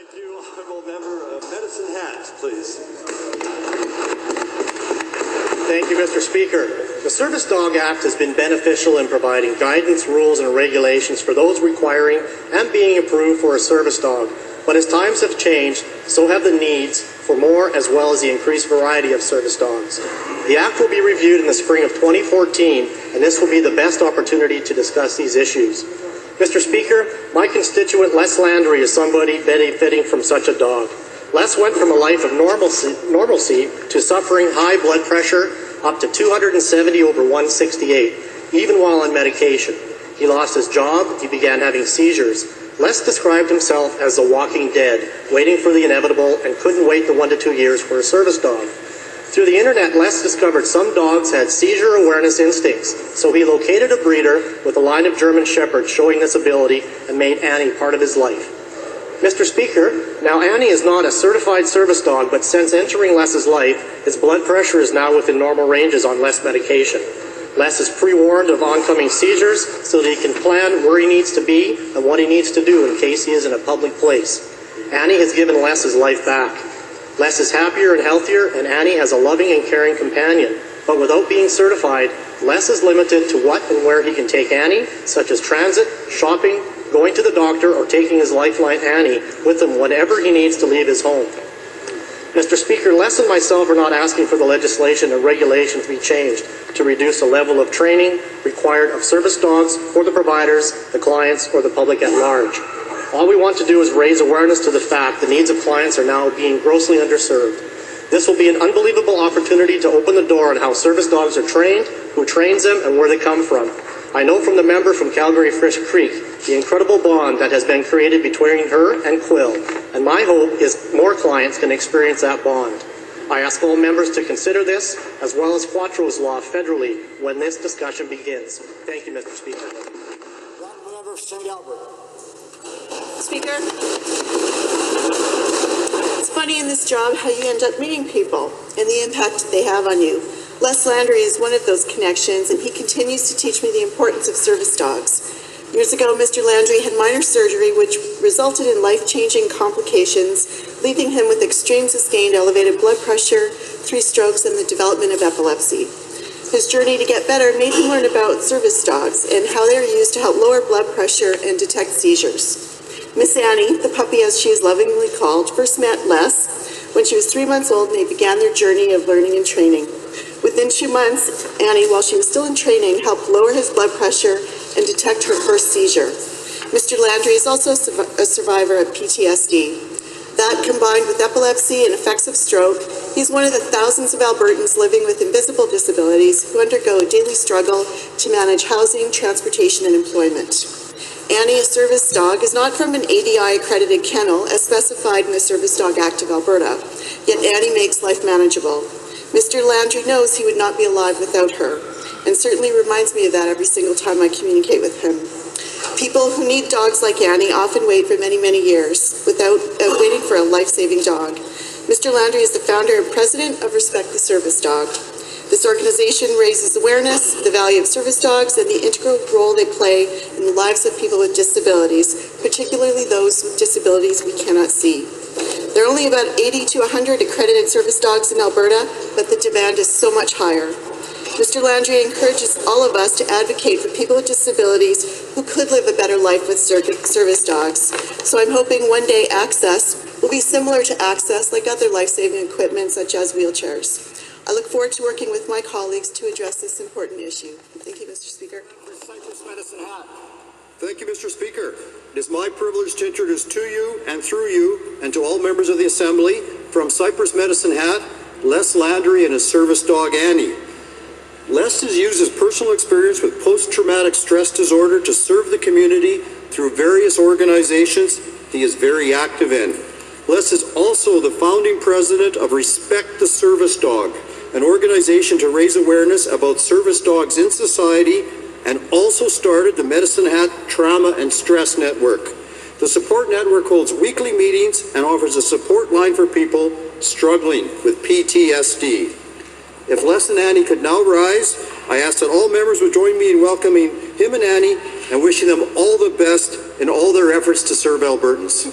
Thank you, Honourable Member Pedersen Hat, please. Thank you, Mr. Speaker. The Service Dog Act has been beneficial in providing guidance, rules, and regulations for those requiring and being approved for a service dog. But as times have changed, so have the needs for more as well as the increased variety of service dogs. The Act will be reviewed in the spring of 2014, and this will be the best opportunity to discuss these issues. Mr. Speaker, my constituent Les Landry is somebody benefiting from such a dog. Les went from a life of normalcy to suffering high blood pressure up to 270/168, even while on medication. He lost his job, he began having seizures. Les described himself as the walking dead, waiting for the inevitable and couldn't wait the 1 to 2 years for a service dog. Through the internet, Les discovered some dogs had seizure awareness instincts, so he located a breeder with a line of German Shepherds showing this ability and made Annie part of his life. Mr. Speaker, now Annie is not a certified service dog, but since entering Les's life, his blood pressure is now within normal ranges on less medication. Les is pre-warned of oncoming seizures so that he can plan where he needs to be and what he needs to do in case he is in a public place. Annie has given Les his life back. Les is happier and healthier, and Annie has a loving and caring companion. But without being certified, Les is limited to what and where he can take Annie, such as transit, shopping, going to the doctor, or taking his lifeline Annie with him whenever he needs to leave his home. Mr. Speaker, Les and myself are not asking for the legislation and regulations to be changed to reduce the level of training required of service dogs for the providers, the clients, or the public at large. All we want to do is raise awareness to the fact the needs of clients are now being grossly underserved. This will be an unbelievable opportunity to open the door on how service dogs are trained, who trains them, and where they come from. I know from the member from Calgary Fish Creek the incredible bond that has been created between her and Quill, and my hope is more clients can experience that bond. I ask all members to consider this, as well as Quattro's Law federally, when this discussion begins. Thank you, Mr. Speaker. Member St. Albert. Speaker, it's funny in this job how you end up meeting people and the impact they have on you. Les Landry is one of those connections, and he continues to teach me the importance of service dogs. Years ago, Mr. Landry had minor surgery which resulted in life-changing complications, leaving him with extreme sustained elevated blood pressure, 3 strokes, and the development of epilepsy. His journey to get better made him learn about service dogs and how they are used to help lower blood pressure and detect seizures. Miss Annie, the puppy as she is lovingly called, first met Les when she was 3 months old, and they began their journey of learning and training. Within 2 months, Annie, while she was still in training, helped lower his blood pressure and detect her first seizure. Mr. Landry is also a survivor of PTSD. That, combined with epilepsy and effects of stroke, he's one of the thousands of Albertans living with invisible disabilities who undergo a daily struggle to manage housing, transportation, and employment. Annie, a service dog, is not from an ADI-accredited kennel as specified in the Service Dog Act of Alberta, yet Annie makes life manageable. Mr. Landry knows he would not be alive without her, and certainly reminds me of that every single time I communicate with him. People who need dogs like Annie often wait for many, many years without waiting for a life-saving dog. Mr. Landry is the founder and president of Respect the Service Dog. This organization raises awareness, the value of service dogs, and the integral role they play in the lives of people with disabilities, particularly those with disabilities we cannot see. There are only about 80 to 100 accredited service dogs in Alberta, but the demand is so much higher. Mr. Landry encourages all of us to advocate for people with disabilities who could live a better life with service dogs. So I'm hoping one day access will be similar to access like other life-saving equipment such as wheelchairs. I look forward to working with my colleagues to address this important issue. Thank you, Mr. Speaker. Thank you, Mr. Speaker. It is my privilege to introduce to you and through you and to all members of the Assembly from Cypress Medicine Hat, Les Landry and his service dog Annie. Les has used his personal experience with post-traumatic stress disorder to serve the community through various organizations he is very active in. Les is also the founding president of Respect the Service Dog, an organization to raise awareness about service dogs in society, and also started the Medicine Hat Trauma and Stress Network. The support network holds weekly meetings and offers a support line for people struggling with PTSD. If Les and Annie could now rise, I ask that all members would join me in welcoming him and Annie and wishing them all the best in all their efforts to serve Albertans.